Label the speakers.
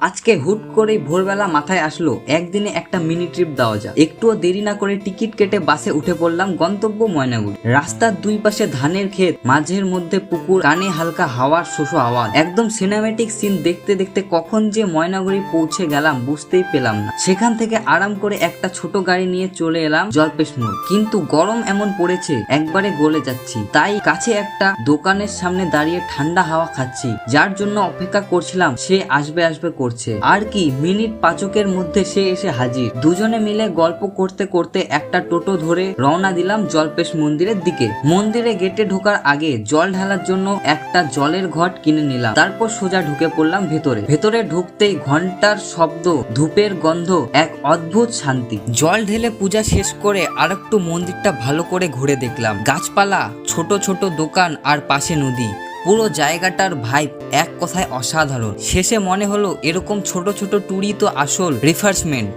Speaker 1: আজকে হুট করেই ভোরবেলা মাথায় আসলো একদিনে একটা মিনি ট্রিপ দেওয়া যায়। একটুও দেরি না করে টিকিট কেটে বাসে উঠে পড়লাম গন্তব্য ময়নাগুড়ি। রাস্তার দুই পাশে ধানের ক্ষেত, মাঝের মধ্যে পুকুর, কানে হালকা হাওয়ার শোষো আওয়াজ। একদম সিনেমেটিক সিন দেখতে দেখতে কখন যে ময়নাগুড়ি পৌঁছে গেলাম বুঝতেই পেলাম না। সেখান থেকে আরাম করে একটা ছোট গাড়ি নিয়ে চলে এলাম জল্পেশ মোড়। কিন্তু গরম এমন পড়েছে একবারে গলে যাচ্ছি, তাই কাছে একটা দোকানের সামনে দাঁড়িয়ে ঠান্ডা হাওয়া খাচ্ছি। যার জন্য অপেক্ষা করছিলাম সে আসবে আসবে করছে, আর কি মিনিট পাঁচকের মধ্যে সে এসে হাজির। দুজনে মিলে গল্প করতে করতে একটা টোটো ধরে রওনা দিলাম জল্পেশ মন্দিরের দিকে। মন্দিরে গেটে ঢোকার আগে জল ঢালার জন্য একটা জলের ঘট কিনে নিলাম, তারপর সোজা ঢুকে পড়লাম ভেতরে। ভেতরে ঢুকতেই ঘন্টার শব্দ, ধূপের গন্ধ, এক অদ্ভুত শান্তি। জল ঢেলে পূজা শেষ করে আরেকটু মন্দিরটা ভালো করে ঘুরে দেখলাম। গাছপালা, ছোট ছোট দোকান আর পাশে নদী। পুরো জায়গাটার ভাইব এক কথায় অসাধারণ। শেষে মনে হলো এরকম ছোট ছোট ট্যুরই তো আসল রিফ্রেশমেন্ট।